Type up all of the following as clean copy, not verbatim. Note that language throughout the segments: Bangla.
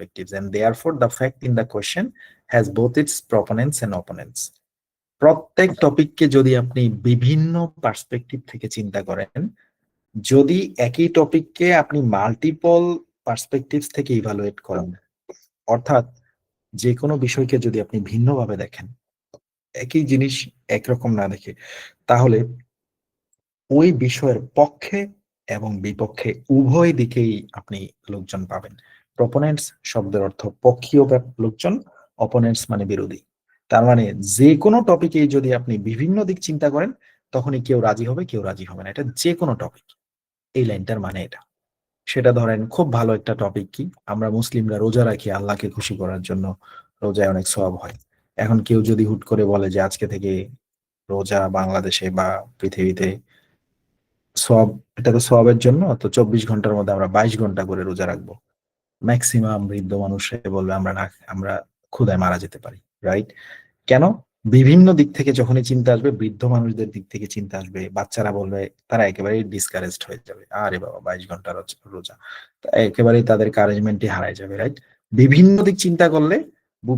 perspectives, and therefore the fact in the question has both its proponents and opponents. প্রত্যেক টপিককে যদি আপনি বিভিন্ন পার্সপেক্টিভ থেকে চিন্তা করেন, যদি একই টপিককে আপনি মাল্টিপল পার্সপেক্টিভস থেকে ইভালুয়েট করেন, অর্থাৎ যে কোনো বিষয়কে যদি আপনি ভিন্নভাবে দেখেন, একই জিনিস একরকম না দেখে, তাহলে ওই বিষয়ের পক্ষে এবং বিপক্ষে উভয় দিকেই আপনি লোকজন পাবেন। প্রপোনেন্টস শব্দের অর্থ পক্ষীয় লোকজন, অপোনেন্টস মানে বিরোধী। তার মানে যে কোনো টপিকে যদি আপনি বিভিন্ন দিক চিন্তা করেন, তখনই কেউ রাজি হবে, কেউ রাজি হবে না। এটা যে কোনো টপিক, এই লাইনটার মানে এটা। সেটা ধরেন খুব ভালো একটা টপিক কি, আমরা মুসলিমরা রোজা রাখি আল্লাহকে খুশি করার জন্য, রোজায় অনেক সওয়াব হয়। এখন কেউ যদি হুট করে বলে যে আজকে থেকে রোজা বাংলাদেশে বা পৃথিবীতে সওয়াব, এটা তো সওয়াবের জন্য, তো 24 ঘন্টার মধ্যে আমরা 22 ঘন্টা করে রোজা রাখবো, ম্যাক্সিমাম বৃদ্ধ মানুষ বলবে আমরা ক্ষুধায় মারা যেতে পারি, রাইট? কেন? বিভিন্ন দিক থেকে যখনই চিন্তা আসবে, বৃদ্ধ মানুষদের দিক থেকে চিন্তা আসবে, বাচ্চারা বলবে, তারা একেবারে ডিসকারেজড হয়ে যাবে, আরে বাবা 22 ঘন্টা রোজা, একেবারেই তাদের কারেজমেন্টই হারায় যাবে, রাইট? বিভিন্ন দিক চিন্তা করলে,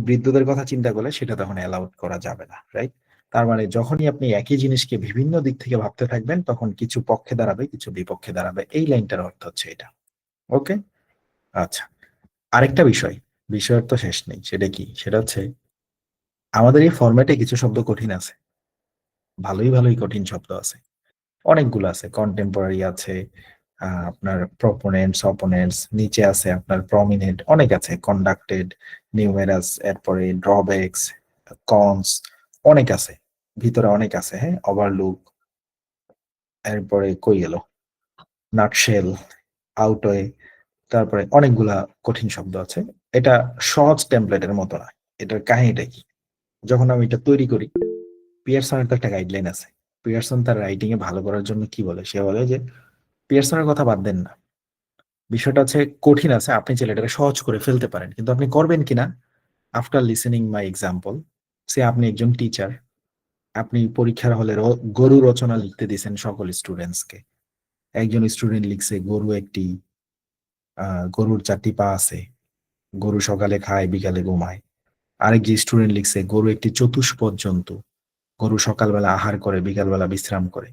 বৃদ্ধদের কথা চিন্তা করলে সেটা তখন অ্যালাউড করা যাবে না, রাইট? তার মানে যখনই আপনি একই জিনিসকে বিভিন্ন দিক থেকে ভাবতে থাকবেন, তখন কিছু পক্ষে দাঁড়াবে, কিছু বিপক্ষে দাঁড়াবে। এই লাইনটার অর্থ হচ্ছে এটা। ওকে, আচ্ছা। আরেকটা বিষয়ের তো শেষ নেই, সেটা কি? সেটা হচ্ছে আমাদের এই ফরম্যাটে কিছু শব্দ কঠিন আছে, ভালোই ভালোই কঠিন শব্দ আছে, অনেকগুলো আছে। কন্টেম্পোরারি আছে, আপনার প্রপোনেন্টস, অপোনেন্টস, নিচে আছে আপনার প্রমিনেন্ট, অনেক আছে, কন্ডাক্টেড, নিউমেরাস, এরপরে ড্রব্যাকস, কনস, অনেক আছে, ভিতরে অনেক আছে। হ্যাঁ, ওভারলুক, এরপরে কই গেল, নাটশেল, আউটওয়ে, তারপরে অনেকগুলা কঠিন শব্দ আছে। এটা সহজ টেমপ্লেটের মতো না। এটার কাহিনীটা কি? যখন আমি এটা তৈরি করি, পিয়ারসনের তো একটা গাইডলাইন আছে। পিয়ারসন তার রাইটিং এ ভালো করার জন্য কি বলে? সে বলে যে পিয়ারসনের কথা বাদ দেন না, বিষয়টা হচ্ছে কঠিন আছে, আপনি চাইলে এটাকে সহজ করে ফেলতে পারেন, কিন্তু আপনি করবেন কিনা আফটার লিসেনিং মাই এক্সাম্পল। সে আপনি একজন টিচার, আপনি পরীক্ষার হলে গরু রচনা লিখতে দিয়েছেন সকল স্টুডেন্টসকে। একজন স্টুডেন্ট লিখছে গরুর 4টি পা আছে, গরু সকালে খায় বিকালে ঘুমায়। আরেক যে স্টুডেন্ট লিখছে গরু একটি চতুষ্পদ জন্তু, গরু সকালবেলা আহার করে বিকালবেলা বিশ্রাম করে।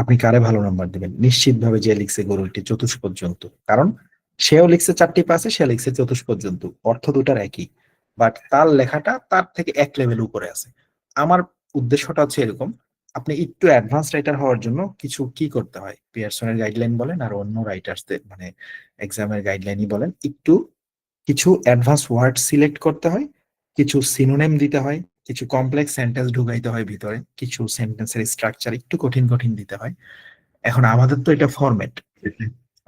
আপনি কারে ভালো নাম্বার দিবেন? নিশ্চিতভাবে যে লিখছে গরু একটি চতুষ্পদ জন্তু, কারণ সেও লিখছে 4টি পা আছে, সে লিখছে চতুষ্পদ জন্তু, অর্থ দুটার একই, বাট তার লেখাটা তার থেকে এক লেভেল উপরে আছে। আমার উদ্দেশ্যটা হচ্ছে এরকম, আপনি একটু অ্যাডভান্স রাইটার হওয়ার জন্য কিছু কি করতে হয়, পিয়ারসনের গাইডলাইন বলেন আর অন্য রাইটার্সদের মানে এক্সামের গাইডলাইনই বলেন, একটু কিছু অ্যাডভান্স ওয়ার্ড সিলেক্ট করতে হয়, কিছু সিনোনিম দিতে হয়, কিছু কমপ্লেক্স সেন্টেন্স ঢুকাইতে হয় ভিতরে, কিছু সেন্টেন্সের স্ট্রাকচার একটু কঠিন কঠিন দিতে হয়। এখন আমাদের তো এটা ফরম্যাট,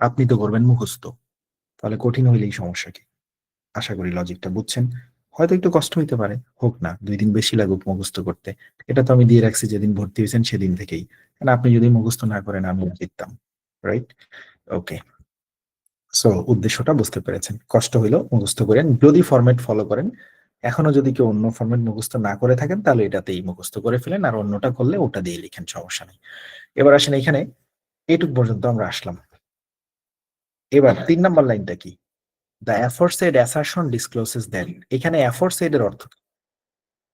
আপনি তো করবেন মুখস্থ, তাহলে কঠিন হইলেই সমস্যা কি? আশা করি লজিকটা বুঝছেন। হয়তো একটু কষ্ট হইতে পারে, হোক না, 2 দিন বেশি লাগুক মুখস্থ করতে, এটা তো আমি দিয়ে রাখছি যেদিন ভর্তি হয়েছেন সেদিন থেকেই। কারণ আপনি যদি মুখস্থ না করেন আমি জিততাম, রাইট? ওকে, সো উদ্দেশ্যটা বুঝতে পেরেছেন। কষ্ট হইলো মুখস্থ করেন যদি ফরম্যাট ফলো করেন। এখনো যদি কেউ অন্য ফরম্যাট মুখস্থ না করে থাকেন, তাহলে এটাতেই মুখস্থ করে ফেলেন, আর অন্যটা করলে ওটা দিয়ে লিখেন, সমস্যা নেই। এবার আসেন এখানে, এইটুক পর্যন্ত আমরা আসলাম। এবার 3 নম্বর লাইনটা কি? The aforesaid assertion discloses that. এখানে অ্যাফোরসেড এর অর্থ,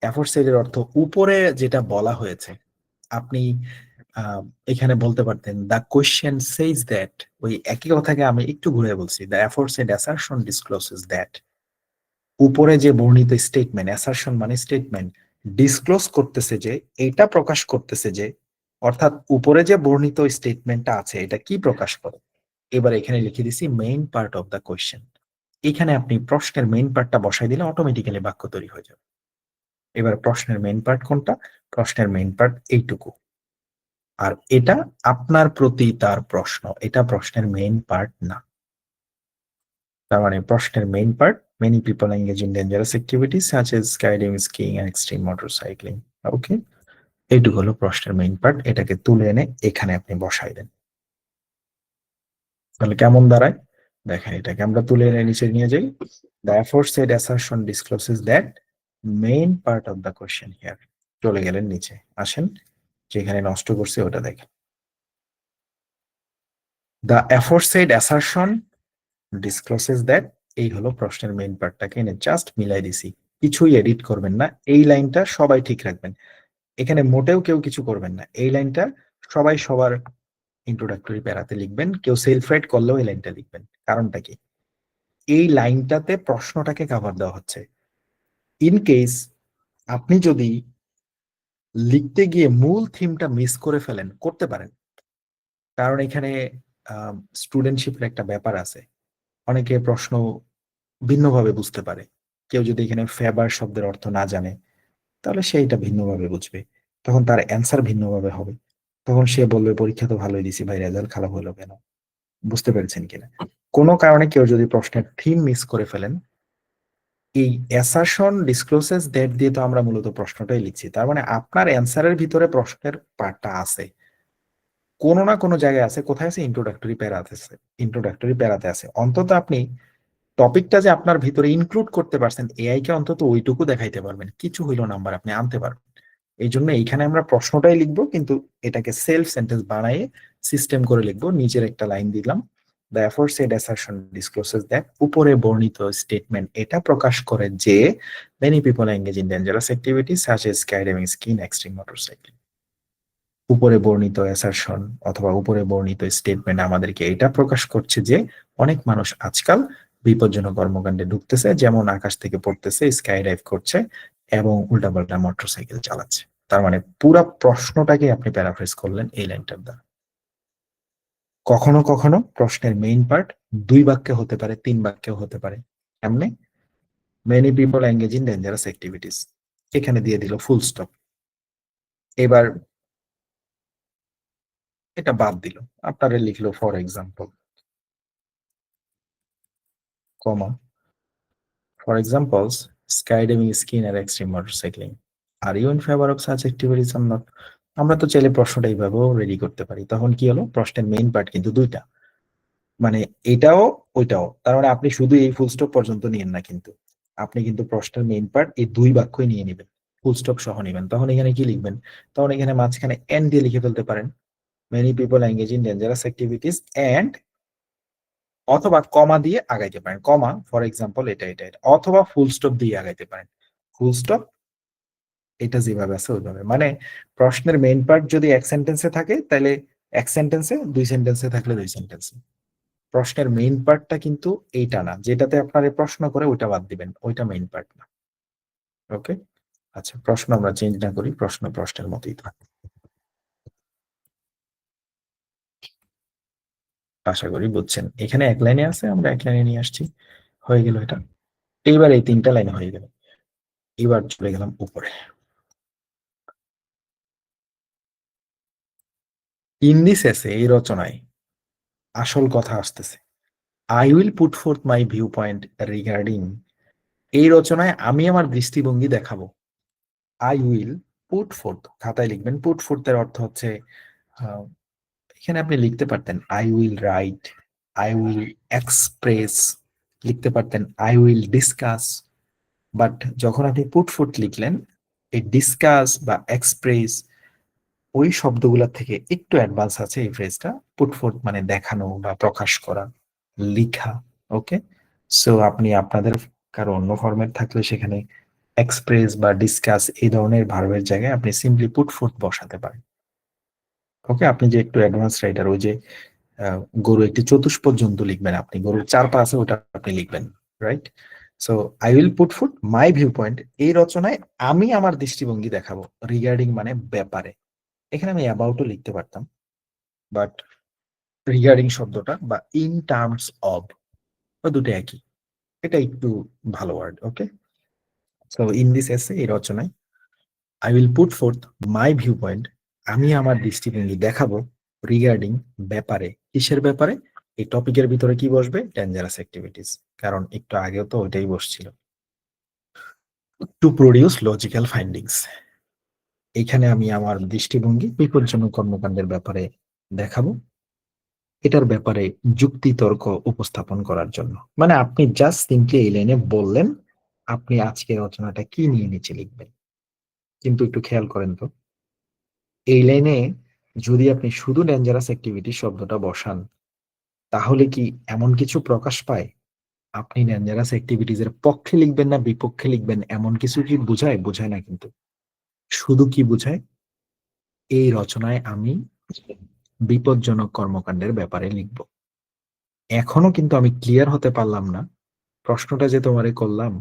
অ্যাফোরসেড এর অর্থ উপরে যেটা বলা হয়েছে। আপনি আহ, এখানে বলতে পারতেন দ্য কোয়েশ্চেন সেইজ দ্যাট, ওই একই কথাকে আমি একটু ঘুরে বলছি, the aforesaid assertion discloses that. উপরে যে বর্ণিত স্টেটমেন্ট, অ্যাসারশন মানে স্টেটমেন্ট, ডিসক্লোজ করতেছে যে, এটা প্রকাশ করতেছে যে, অর্থাৎ উপরে যে বর্ণিত স্টেটমেন্টটা আছে এটা কি প্রকাশ করে? এবার এখানে লিখে দিছি main part of the question. এখানে আপনি প্রশ্নের মেইন পার্টটা বসাই দিলে অটোমেটিক্যালি বাক্য তৈরি হয়ে যাবে। এবার প্রশ্নের মেইন পার্ট কোনটা? প্রশ্নের মেইন পার্ট এইটুকু, আর এটা আপনার প্রতি তার প্রশ্ন, এটা প্রশ্নের মেইন পার্ট না। তার মানে প্রশ্নের main part, many people engage in dangerous activities such as skydiving, skiing and extreme motorcycling. Okay, এইটুকু হলো প্রশ্নের মেইন পার্ট, এটাকে তুলে এনে এখানে আপনি বসাই দেন। তাহলে কেমন দাঁড়ায় দেখেন, এটাকে আমরা তুলে এনে নিচে নিয়ে যাই। The aforesaid assertion discloses that main part of the question here. চলে গেলেন নিচে, আসেন যেখানে নষ্ট করছে ওটা দেখেন। The aforesaid assertion discloses that এই হলো প্রশ্নের মেইন পার্টটাকে এনে জাস্ট মিলাই দিছি, কিছুই এডিট করবেন না। এই লাইনটা সবাই ঠিক রাখবেন, এখানে মোটেও কেউ কিছু করবেন না। এই লাইনটা সবাই সবার ইন্ট্রোডাক্টরি প্যারাতে লিখবেন, কেউ সেলফ রাইট করলেও এই লাইনটা লিখবেন। কারণটা কি, এই লাইনটাতে প্রশ্নটাকে কভার দেওয়া হচ্ছে। ইন কেস আপনি যদি লিখতে গিয়ে মূল থিমটা মিস করে ফেলেন, করতে পারেন, কারণ এখানে স্টুডেন্টশিপের একটা ব্যাপার আছে। অনেকে প্রশ্ন ভিন্নভাবে বুঝতে পারে। কেউ যদি এখানে ফেভার শব্দের অর্থ না জানে, তাহলে সে এটা ভিন্নভাবে বুঝবে, তখন তার অ্যান্সার ভিন্নভাবে হবে। তখন সে বলবে পরীক্ষা তো ভালোই দিছি ভাই, রেজাল্ট খারাপ হলো কেন? বুঝতে পেরেছেন কিনা? কোনো কারণে কেউ যদি প্রশ্নের থিম মিস করে ফেলেন, এই অ্যাসারশন ডিসক্লোজেস দ্যাট দিয়ে তো আমরা মূলত প্রশ্নটাই লিখছি, তার মানে আপনার অ্যান্সারের ভিতরে প্রশ্নের পার্টটা আছে, কোনো না কোনো জায়গায় আছে। কোথায় আছে? ইন্ট্রোডাক্টরি প্যারাতে আছে। ইন্ট্রোডাক্টরি প্যারাতে আছে। অন্তত আপনি টপিকটা যে আপনার ভিতরে ইনক্লুড করতে পারছেন, এআই কে অন্তত ওইটুকু দেখাইতে পারবেন, কিছু হইলো নাম্বার আপনি আনতে পারবেন। এই জন্য এইখানে আমরা প্রশ্নটাই লিখবো, কিন্তু এটাকে সেলফ সেন্টেন্স বানায়ে সিস্টেম করে লিখবো। নিচের একটা লাইন দিলাম, the aforesaid assertion discloses that উপরে বর্ণিত স্টেটমেন্ট এটা প্রকাশ করে যে many people engage in dangerous activities such as skydiving, skiing, extreme motorcycling। উপরে বর্ণিত অ্যাসারশন অথবা উপরে বর্ণিত স্টেটমেন্ট আমাদেরকে এটা প্রকাশ করছে যে অনেক মানুষ আজকাল বিপজ্জনক কর্মকাণ্ডে ঢুকতেছে, যেমন আকাশ থেকে পড়তেছে, স্কাই ডাইভ করছে এবং উল্টাপাল্টা মোটরসাইকেল চালাচ্ছে। তার মানে পুরা প্রশ্নটাকে আপনি প্যারাফ্রেজ করলেন এই লাইনটার দ্বারা। কখনো কখনো প্রশ্নের মেইন পার্ট 2 বাক্যে হতে পারে, 3 বাক্যেও হতে পারে। এমনি many people engage in dangerous activities, এখানে দিয়ে দিল ফুল স্টপ। এবার এটা বাদ দিল, আপনারে লিখলো for example, comma, for examples, skydiving, skiing, or extreme motorcycling. Are you in favor of such activities or not? আমরা তো চাইলে প্রশ্নটা এইভাবেও রেডি করতে পারি। তখন কি হলো, প্রশ্নের মেইন পার্ট কিন্তু 2টা, মানে এটাও ওইটাও। তার মানে আপনি শুধু এই ফুল স্টপ পর্যন্ত নিয়েন না, কিন্তু আপনি কিন্তু প্রশ্নের মেইন পার্ট এই 2 বাক্যই নিয়ে নেবেন, ফুল স্টপ সহ নেবেন। তখন এখানে কি লিখবেন? তখন এখানে মাঝখানে এন্ড দিয়ে লিখে ফেলতে পারেন, many people engage in dangerous activities and, অথবা কমা দিয়ে আগাইতে পারেন, কমা ফর এক্সাম্পল এটা এটা এটা, অথবা ফুল স্টপ দিয়ে আগাইতে পারেন। ফুল স্টপ এটা যেভাবে আছে ওইভাবে, মানে প্রশ্নের মেইন পার্ট যদি এক সেন্টেন্সে থাকে তাহলে এক সেন্টেন্সে, 2 সেন্টেন্সে থাকলে 2 সেন্টেন্সে। প্রশ্নের মেইন পার্টটা কিন্তু এইটা না, যেটাতে আপনার প্রশ্ন করে ওইটা বাদ দিবেন, ওইটা মেইন পার্ট না। ওকে, আচ্ছা, প্রশ্ন আমরা চেঞ্জ না করি, প্রশ্ন প্রশ্নের মতোই থাকে। আশা করি বুঝছেন, এখানে এক লাইনে আছে, আমরা এক লাইনে নিয়ে আসছি, হয়ে গেল এটা। এইবার এই 3টা লাইনে হয়ে গেল। এবার চলে গেলাম উপরে। ইন দিস এসে, এই রচনায় আসল কথা আসতেছে। I will put forth my view point regarding, এই রচনায় আমি আমার দৃষ্টিভঙ্গি দেখাবো। আই উইল পুট ফোর্থ, খাতায় লিখবেন। পুট ফোর্থ এর অর্থ হচ্ছে, আহ, এখানে আপনি লিখতে পারতেন I will right, I will express, লিখতে পারতেন আই উইল ডিসকাস। বাট যখন আপনি পুট ফোর্থ লিখলেন, এই ডিসকাস বা এক্সপ্রেস ওই শব্দগুলোর থেকে একটু অ্যাডভান্স আছে এই ফ্রেজটা। পুট ফোর্থ মানে দেখানো বা প্রকাশ করা, লিখা। ওকে, সো আপনি আপনাদের কারো অন্য ফরম্যাট থাকলে সেখানে এক্সপ্রেস বা ডিসকাস এই ধরনের ভার্বের জায়গায় আপনি সিম্পলি পুট ফোর্থ বসাতে পারেন। ওকে, আপনি যে একটু অ্যাডভান্স রাইটার, ওই যে গরু একটি চতুষ্পদ জন্তু লিখবেন, আপনি গরুর 4 পা আছে ওটা আপনি লিখবেন, right? So I will put foot my view point, এই রচনায় আমি আমার দৃষ্টিভঙ্গি দেখাবো। রিগার্ডিং মানে ব্যাপারে, এখানে আমি অ্যাবাউটও লিখতে পারতাম, বাট রিগার্ডিং শব্দটা বা ইন টার্মস অব, দুটো একই, এটা একটু ভালো word. Okay, so in this essay, এই রচনায় I will put forth my view point, আমি আমার দৃষ্টিভঙ্গি দেখাবো, রিগার্ডিং ব্যাপারে, কিসের ব্যাপারে? এই টপিকের ভিতরে কি বসবে? ডেঞ্জারাস অ্যাক্টিভিটিস, কারণ একটু আগেও তো ওইটাই বসছিল। টু প্রডিউস লজিক্যাল ফাইন্ডিংস, এখানে আমি আমার দৃষ্টিভঙ্গি বিপজ্জনক কর্মকাণ্ডের ব্যাপারে দেখাবো, এটার ব্যাপারে যুক্তি তর্ক উপস্থাপন করার জন্য। মানে আপনি জাস্ট সিম্পলি এই লাইনে বললেন আপনি আজকে রচনাটা কি নিয়ে নিচে লিখবেন। কিন্তু একটু খেয়াল করেন তো, এই লাইনে যদি আপনি শুধু ডেঞ্জারাস অ্যাক্টিভিটি শব্দটা বসান, তাহলে কি এমন কিছু প্রকাশ পায় আপনি ডেঞ্জারাস অ্যাক্টিভিটিজ এর পক্ষে লিখবেন না বিপক্ষে লিখবেন এমন কিছু কি বোঝায়? বোঝায় না কিন্তু। শুধু কি বোঝায়? এই রচনায় আমি বিপজ্জনক কর্মকাণ্ডের ব্যাপারে লিখব। এখনো কিন্তু আমি ক্লিয়ার হতে পারলাম না, প্রশ্নটা যে তোমারে করলাম,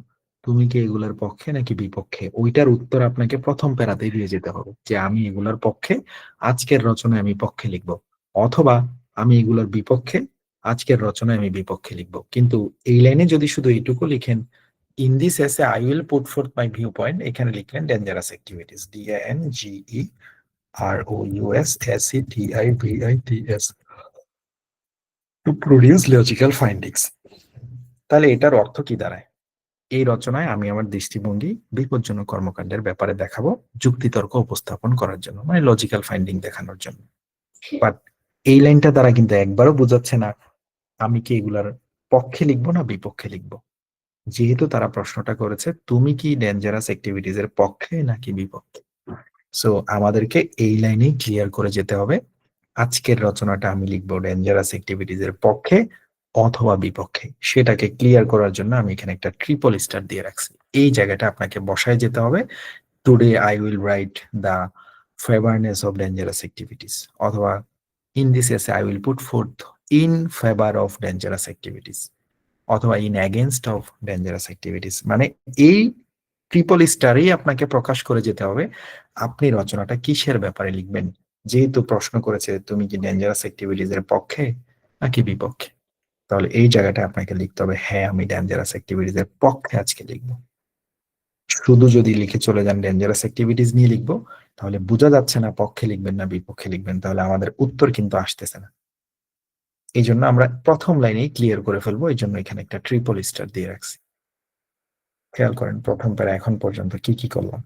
তুমি কি এগুলার পক্ষে নাকি বিপক্ষে, ওইটার উত্তর আপনাকে প্রথম প্যারাতেই দিয়ে যেতে হবে যে আমি এগুলার পক্ষে, আজকের রচনায় আমি পক্ষে লিখব, অথবা আমি এগুলার বিপক্ষে, আজকের রচনায় আমি বিপক্ষে লিখব। কিন্তু এই লাইনে যদি শুধু এইটুকু লিখেন, in this essay I will put forth my view point, এখানে লিখলেন dangerous activities, DANGEROUSACTIVITS, to produce logical findings. তাহলে এটার অর্থ কি দাঁড়ায়? এই রচনায় আমি আমার দৃষ্টিভঙ্গি বিপজ্জনক কর্মকাণ্ডের ব্যাপারে দেখাবো, যুক্তিতর্ক উপস্থাপন করার জন্য, মানে লজিক্যাল ফাইন্ডিং দেখানোর জন্য। বাট এই লাইনটা দ্বারা কিন্তু একবারও বোঝাচ্ছে না আমি কি এগুলার পক্ষে লিখবো না বিপক্ষে লিখবো। যেহেতু তারা প্রশ্নটা করেছে তুমি কি ডেঞ্জারাস অ্যাক্টিভিটিজ এর পক্ষে নাকি বিপক্ষে, সো আমাদেরকে এই লাইনেই ক্লিয়ার করে যেতে হবে আজকের রচনাটা আমি লিখবো ডেঞ্জারাস অ্যাক্টিভিটিজ এর পক্ষে অথবা বিপক্ষে। সেটাকে ক্লিয়ার করার জন্য আমি এখানে একটা ট্রিপল স্টার দিয়ে রাখছি। এই জায়গাটা আপনাকে বসায় যেতে হবে, today I will write the favourness of dangerous activities, অথবা in this essay I will put forth in favour of dangerous activities, অথবা in against of dangerous activities. মানে এই ট্রিপল স্টারেই আপনাকে প্রকাশ করে যেতে হবে আপনি রচনাটা কিসের ব্যাপারে লিখবেন। যেহেতু প্রশ্ন করেছে তুমি কি ডেঞ্জারাস অ্যাক্টিভিটিজ এর পক্ষে নাকি বিপক্ষে, তাহলে এই জায়গাটা আপনাকে লিখতে হবে হ্যাঁ আমি ডেঞ্জারাস অ্যাক্টিভিটিজ এর পক্ষে আজকে লিখবো। শুধু যদি লিখে চলে যান ডেঞ্জারাস অ্যাক্টিভিটিস নিয়ে লিখবো, তাহলে বোঝা যাচ্ছে না পক্ষে লিখবেন না বিপক্ষে লিখবেন, তাহলে আমাদের উত্তর কিন্তু আসতেছে না। এই জন্য আমরা প্রথম লাইনেই ক্লিয়ার করে ফেলবো, এই জন্য এখানে একটা ট্রিপল স্টার দিয়ে রাখছি। খেয়াল করেন প্রথম প্যারা এখন পর্যন্ত কি কি করলাম।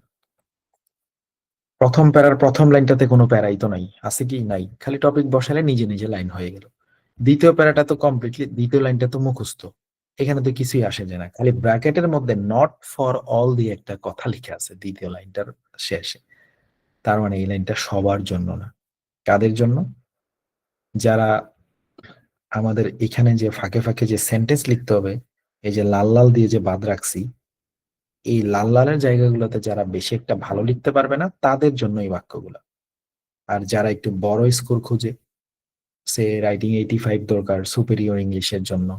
প্রথম প্যারার প্রথম লাইনটাতে কোনো প্যারাই তো নাই, আছে কি? নাই, খালি টপিক বসালে নিজে নিজে লাইন হয়ে গেল। দ্বিতীয় প্যারাটা তো কমপ্লিটলি, দ্বিতীয় লাইনটা তো মুখস্থ, এখানে তো কিছুই আসে যায় না, খালি ব্র্যাকেটের মধ্যে নট ফর অল দিয়ে একটা কথা লিখে আছে দ্বিতীয় লাইনটার শেষে। তার মানে এই লাইনটা সবার জন্য না। কাদের জন্য? যারা আমাদের এখানে যে ফাঁকে ফাঁকে যে সেন্টেন্স লিখতে হবে, এই যে লাল লাল দিয়ে যে বাদ রাখছি, এই লাল লালের জায়গাগুলোতে যারা বেশি একটা ভালো লিখতে পারবে না তাদের জন্য এই বাক্যগুলো। আর যারা একটু বড় স্কোর খুঁজে, সে রাইটিং 85 দরকার সুপেরিয়র ইংলিশের জন্য,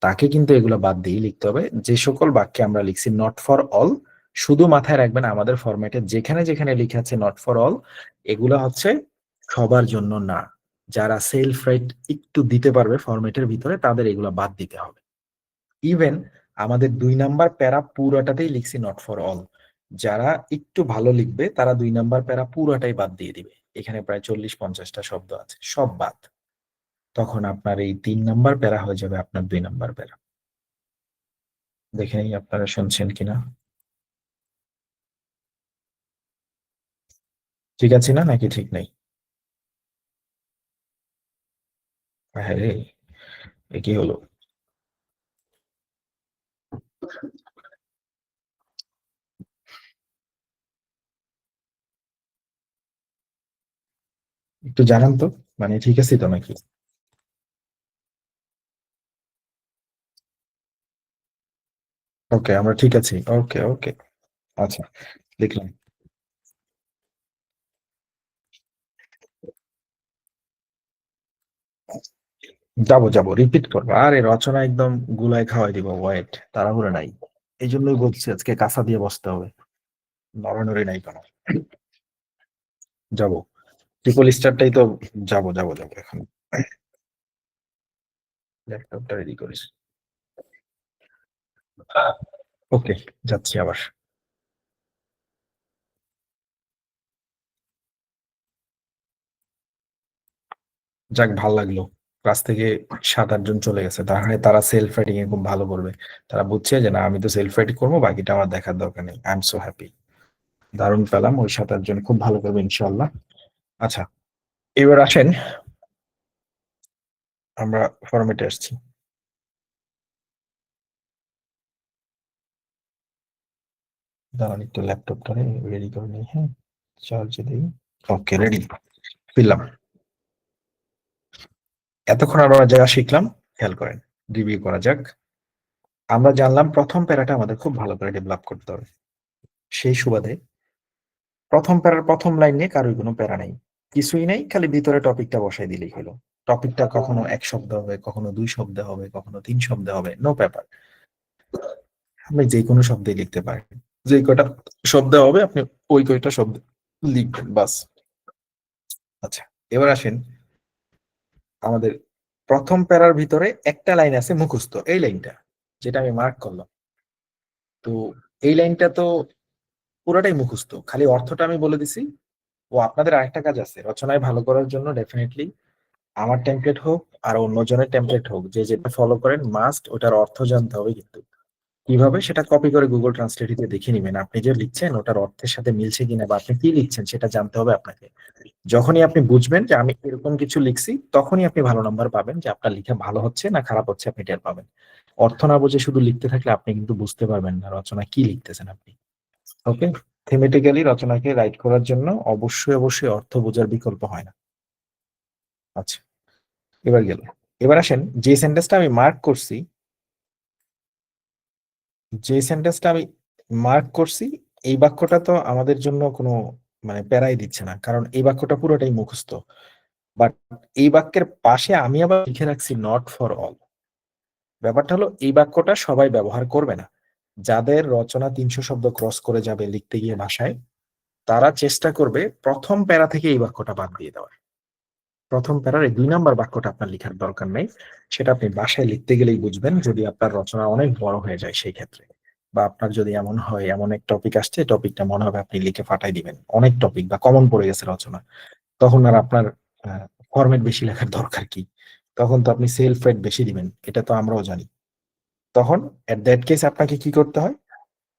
তাকে কিন্তু এগুলো বাদ দিয়ে লিখতে হবে। যে সকল বাক্যে আমরা লিখছি নট ফর অল, শুধু মাথায় রাখবেন আমাদের ফরম্যাটে যেখানে যেখানে লিখে আছে নট ফর অল, এগুলো হচ্ছে সবার জন্য না। যারা সেলফ রাইট একটু দিতে পারবে ফরম্যাটের ভিতরে তাদের এগুলো বাদ দিতে হবে। ইভেন আমাদের 2 নাম্বার প্যারা পুরাটাতেই লিখছি নট ফর অল, যারা একটু ভালো লিখবে তারা 2 নাম্বার প্যারা পুরাটাই বাদ দিয়ে দিবে। এখানে প্রায় 40-50টা শব্দ আছে, সব বাদ। তখন আপনার এই 3 নাম্বার প্যারা হয়ে যাবে আপনার 2 নাম্বার প্যারা। দেখে নিই আপনারা শুনছেন কিনা, ঠিক আছে না নাকি ঠিক নেই? হ্যাঁ রে, এ কি হলো? একটু জানান তো, মানে ঠিক আছে তো নাকি? ওকে, আমরা ঠিক আছি, ওকে ওকে। আচ্ছা, দেখলাম। যাবো যাবো, রিপিট করবো, আরে রচনা একদম গুলায় খাওয়াই দিব, ওয়েট, তাড়াহুড়ো নাই। এই জন্যই বলছি আজকে কাঁচা দিয়ে বসতে হবে, নড়ানড়ি নাই কোনো। যাবো, ট্রিপল স্টারটাই তো। যাবো যাবো যাবো এখন। ল্যাপটপটা রেডি করিস। ওকে, যাচ্ছি আবার। যাক, ভাল লাগলো। ক্লাস থেকে 7-8 জন চলে গেছে, তার মানে তারা সেলফ রাইটিং এ খুব ভালো করবে। তারা বুঝছে যে না আমি তো সেলফ রাইটিং করবো, বাকিটা আমার দেখার দরকার নেই। I am so happy. দারুণ পেলাম, ওই 7-8 জন খুব ভালো করবে ইনশাল্লাহ। আচ্ছা, এবার আসেন আমরা ফরম্যাটে আসছি। দাঁড়ান একটু ল্যাপটপটা রেডি করে নিই, হ্যাঁ, চার্জে দিই। ওকে, রেডি, ফিরলাম। এতক্ষণ আমরা যা শিখলাম খেয়াল করেন, রিভিউ করা যাক। আমরা জানলাম প্রথম প্যারাটা আমাদের খুব ভালো করে ডেভেলপ করতে হবে। সেই সুবাদে প্রথম প্যারার প্রথম লাইন নিয়ে কারোর কোনো প্যারা নেই, কিছুই নেই, খালি ভিতরে টপিকটা বসাই দিলেই হলো। টপিকটা কখনো এক শব্দ হবে, কখনো দুই শব্দ হবে, কখনো তিন শব্দ হবে, নো পেপার। আপনি যে কোনো শব্দে লিখতে পারেন, যে কয়টা শব্দ হবে আপনি ওই কয়টা শব্দ লিখবেন বাস। আচ্ছা, এবার আসেন আমাদের প্রথম প্যারার ভিতরে একটা লাইন আছে মুখস্থ, এই লাইনটা যেটা আমি মার্ক করলাম। তো এই লাইনটা তো পুরোটাই মুখস্থ, খালি অর্থটা আমি বলে দিছি। ও আপনাদের আরেকটা কাজ আছে রচনায় ভালো করার জন্য, ডেফিনেটলি আমার টেমপ্লেট হোক আর অন্যজনের টেমপ্লেট হোক, যে যেটা ফলো করেন মাস্ট ওটার অর্থ জানতে হবে। কিন্তু কিভাবে সেটা কপি করে গুগল ট্রান্সলেটে দেখে নিবেন, আপনি যে লিখছেন ওটার অর্থের সাথে মিলছে কিনা, বা আপনি কি লিখছেন সেটা জানতে হবে আপনাকে। যখনই আপনি বুঝবেন যে আমি এরকম কিছু লিখছি, তখনই আপনি ভালো নাম্বার পাবেন। যে আপনার লিখে ভালো হচ্ছে না খারাপ হচ্ছে আপনি টের পাবেন। অর্থ না বুঝে শুধু লিখতে থাকলে আপনি কিন্তু বুঝতে পারবেন না রচনা কি লিখতেছেন আপনি। ওকে, থিমেটিক্যালি রচনাকে রাইট করার জন্য অবশ্যই অবশ্যই অর্থ বোঝার বিকল্প হয় না। আচ্ছা, এবার গেল। এবার আসেন যে সেন্টেন্সটা আমি মার্ক করছি, যে সেন্টেন্সটা আমি মার্ক করছি এই বাক্যটা তো আমাদের জন্য কোনো মানে প্যারাই দিচ্ছে না, কারণ এই বাক্যটা পুরোটাই মুখস্থ। বাট এই বাক্যের পাশে আমি আবার লিখে রাখছি নট ফর অল। ব্যাপারটা হলো এই বাক্যটা সবাই ব্যবহার করবে না। যাদের রচনা 300 শব্দ ক্রস করে যাবে লিখতে গিয়ে ভাষায়, তারা চেষ্টা করবে প্রথম প্যারা থেকে এই বাক্যটা বাদ দিয়ে দেওয়ার। প্রথম প্যারার এই 2 নাম্বার বাক্যটা আপনার লেখার দরকার নেই, সেটা আপনি বাসায় লিখতে গেলেই বুঝবেন, যদি আপনার রচনা অনেক বড় হয়ে যায় সেই ক্ষেত্রে। বা আপনার যদি এমন হয় এমন এক টপিক আসছে, টপিকটা মনে হবে আপনি লিখে ফাটাই দিবেন, অনেক টপিক বা কমন পড়ে গেছে রচনা, তখন আর আপনার ফরম্যাট বেশি লেখার দরকার কি? তখন তো আপনি সেলফ রেট বেশি দিবেন, এটা তো আমরাও জানি। তখন এট দ্যাট কেস আপনাকে কি করতে হয়,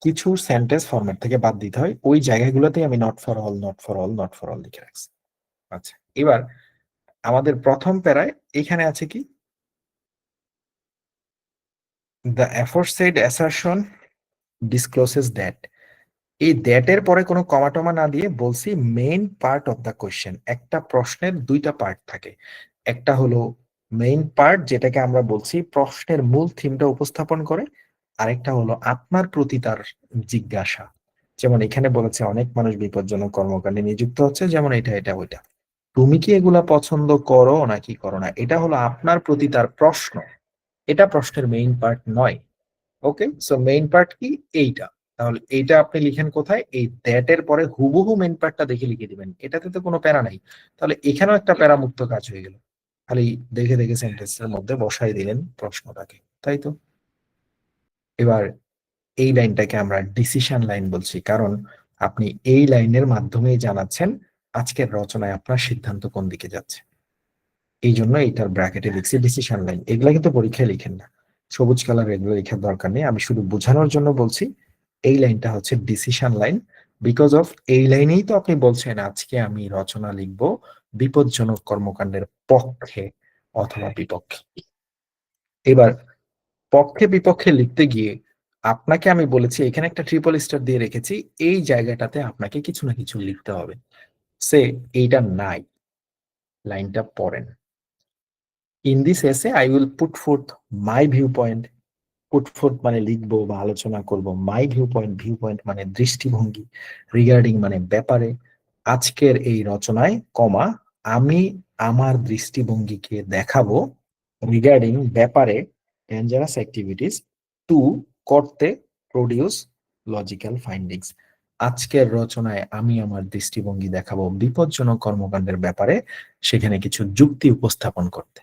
কিছু সেন্টেন্স ফরম্যাট থেকে বাদ দিতে হয়, ওই জায়গাগুলোতেই আমি not for all not for all not for all লিখে রাখছি। আচ্ছা, এবার আমাদের প্রথম প্যারায় এখানে আছে কি, the aforesaid assertion discloses that। এই দ্যাট এর পরে কোনো কমা টমা না দিয়ে বলছি main part of the question. একটা প্রশ্নের দুইটা পার্ট থাকে, একটা হলো মেইন পার্ট যেটাকে আমরা বলছি প্রশ্নের মূল থিমটা উপস্থাপন করে, আরেকটা হলো আপনার প্রতি তার জিজ্ঞাসা। যেমন এখানে বলেছে অনেক মানুষ বিপজ্জনক কর্মকাণ্ডে নিযুক্ত হচ্ছে, যেমন এটা এটা ওইটা, তুমি কি এগুলা পছন্দ করো নাকি করো না, এটা হলো আপনার প্রতি তার প্রশ্ন। এটা প্রশ্নের মেইন পার্ট নয়। ওকে, সো মেইন পার্ট কি, এইটা। তাহলে এইটা আপনি লিখেন কোথায়, এই দ্যাট এর পরে হুবহু মেইন পার্টটা দেখে লিখে দিবেন, এটাতে তো কোনো প্যারা নাই। তাহলে এখানেও একটা প্যারা মুক্ত কাজ হয়ে গেল, খালি দেখে দেখে সেন্টেন্সের মধ্যে বসাই দিলেন প্রশ্নটাকে, তাই তো। এবার এই লাইনটাকে আমরা ডিসিশন লাইন বলছি, কারণ আপনি এই লাইনের মাধ্যমেই জানাচ্ছেন আজকের রচনায় আপনার সিদ্ধান্ত কোন দিকে যাচ্ছে। এই জন্য এইটার ব্র্যাকেটে লিখছি ডিসিশন লাইন। এগুলা কিন্তু পরীক্ষায় লিখেন না, সবুজ কালার এগুলো লেখার দরকার নেই, আমি শুধু বোঝানোর জন্য বলছি। এই লাইনটা হচ্ছে ডিসিশন লাইন, বিকজ অফ এই লাইনেই তো আপনি বলছেন আজকে আমি রচনা লিখব বিপজ্জনক কর্মকাণ্ডের পক্ষে অথবা বিপক্ষে। এবার পক্ষে বিপক্ষে লিখতে গিয়ে আপনাকে আমি বলেছি এখানে একটা ট্রিপল স্টার দিয়ে রেখেছি, এই জায়গাটাতে আপনাকে কিছু না কিছু লিখতে হবে। সে এইটা নাই, লাইনটা পড়েন। In this essay I will put forth my view point. Put fourth মানে লিখবো বা আলোচনা করব, মাই ভিউ পয়েন্ট, ভিউ পয়েন্ট মানে দৃষ্টিভঙ্গি, রিগার্ডিং মানে ব্যাপারে, আজকের এই রচনায় কমা আমি আমার দৃষ্টিভঙ্গিকে দেখাবো, রিগার্ডিং ব্যাপারে, ডেঞ্জারাস অ্যাক্টিভিটিস, টু করতে, প্রডিউস লজিক্যাল ফাইন্ডিংস। আজকের রচনায় আমি আমার দৃষ্টিভঙ্গি দেখাবো বিপজ্জনক কর্মকাণ্ডের ব্যাপারে, সেখানে কিছু যুক্তি উপস্থাপন করতে।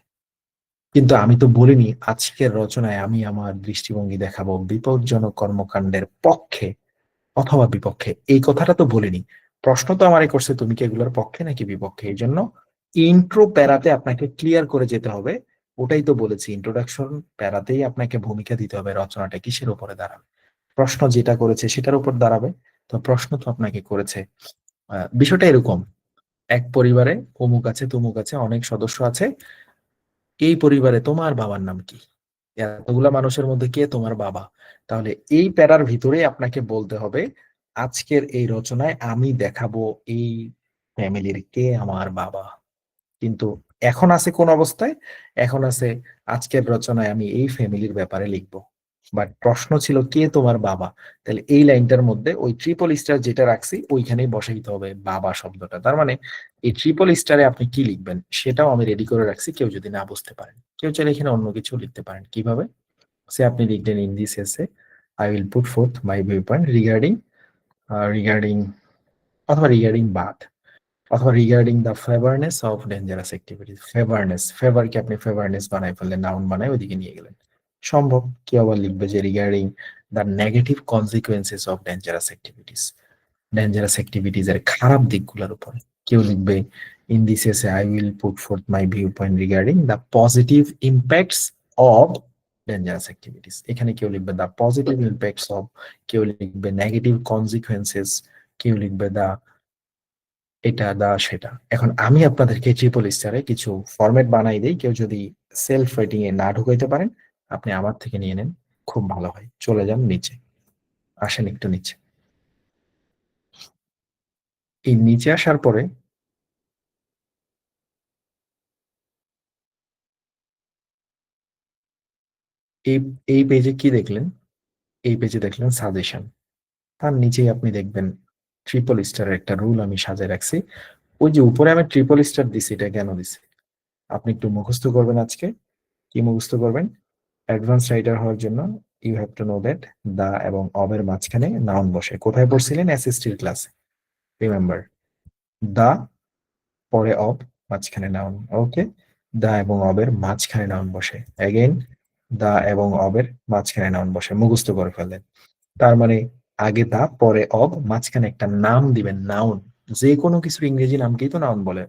কিন্তু আমি তো বলিনি আজকের রচনায় আমি আমার দৃষ্টিভঙ্গি দেখাবো বিপজ্জনক কর্মকাণ্ডের পক্ষে অথবা বিপক্ষে, এই কথাটা তো বলিনি। প্রশ্ন তো আমারই করছে তুমি কি এগুলোর পক্ষে নাকি বিপক্ষে, এই জন্য ইন্ট্রো প্যারাতে আপনাকে ক্লিয়ার করে যেতে হবে। ওটাই তো বলেছি, ইন্ট্রোডাকশন প্যারাতেই আপনাকে ভূমিকা দিতে হবে রচনাটা কিসের উপরে দাঁড়াবে, প্রশ্ন যেটা করেছে সেটার উপর দাঁড়াবে। তো প্রশ্ন তো আপনাকে করেছে, বিষয়টা এরকম, এক পরিবারে অমুক আছে তমুক আছে অনেক সদস্য আছে, এই পরিবারে তোমার বাবার নাম কি, এতগুলা মানুষের মধ্যে কে তোমার বাবা। তাহলে এই প্যারার ভিতরে আপনাকে বলতে হবে আজকের এই রচনায় আমি দেখাবো এই ফ্যামিলির কে আমার বাবা। কিন্তু এখন আছে কোন অবস্থায়, এখন আছে আজকের রচনায় আমি এই ফ্যামিলির ব্যাপারে লিখবো। বাট প্রশ্ন ছিল কে তোমার বাবা, তাহলে এই লাইনটার মধ্যে ওই ট্রিপল স্টার যেটা রাখছি ওইখানেই বসাইতে হবে বাবা শব্দটা। তার মানে এই ট্রিপল স্টারে আপনি কি লিখবেন সেটাও আমি রেডি করে রাখছি, কেউ যদি না বুঝতে পারেন। কেউ চাইলে এখানে অন্য কিছু লিখতে পারেন। কিভাবে? সে আপনি লিখলেন in this essay I will put forth my view point regarding regarding অথবা রিগার্ডিং বাথ, অথবা regarding the favourness of dangerous activities. Favourness, ফেভারকে আপনি ফেভারনেস বানাই ফেললেন, নাউন বানায় ওইদিকে নিয়ে গেলেন। সম্ভব। কেউ আবার লিখবে যে regarding the negative consequences of dangerous activities, dangerous activities এর খারাপ দিকগুলোর উপর। কেউ লিখবে in this essay I will put forth my view point regarding the positive impacts of dangerous activities. এখানে কেউ লিখবে দ্য পজিটিভ ইম্প্যাক্টস অফ, কেউ লিখবে নেগেটিভ কনসিকুয়েন্সেস, কেউ লিখবে দা এটা দা সেটা। এখন আমি আপনাদেরকে ট্রিপল স্টারে কিছু ফরম্যাট বানাই দেই, কেউ যদি সেলফ রাইটিং এ না ঢুকাইতে পারেন আপনি আমার থেকে নিয়ে নেন, খুব ভালো হয়। চলে যান নিচে, আসেন একটু নিচে। এই নিচে আসার পরে এই এই পেজে কি দেখলেন? এই পেজে দেখলেন সাজেশন। তার নিচেই আপনি দেখবেন ট্রিপল স্টারের একটা রুল আমি সাজায় রাখছি। ওই যে উপরে আমি ট্রিপল স্টার দিছি, এটা কেন দিছি আপনি একটু মুখস্থ করবেন আজকে। কি মুখস্থ করবেন? অ্যাডভান্স রাইটার হওয়ার জন্য you have to know that the এবং অব এর মাঝখানে নাউন বসে। কোথায় পড়ছিলেন? এসএসটির ক্লাসে, রিমেম্বার। দা, পরে অব, মাঝখানে নাউন। ওকে, দা এবং অবের মাঝখানে নাউন বসে। অ্যাগেন দা এবং অবের মাঝখানে নাউন বসে, মুখস্থ করে ফেললেন। তার মানে আগে দা পরে অব মাঝখানে একটা নাম দিবেন, নাউন। যে কোনো কিছুর ইংরেজি নামকেই তো নাউন বলে।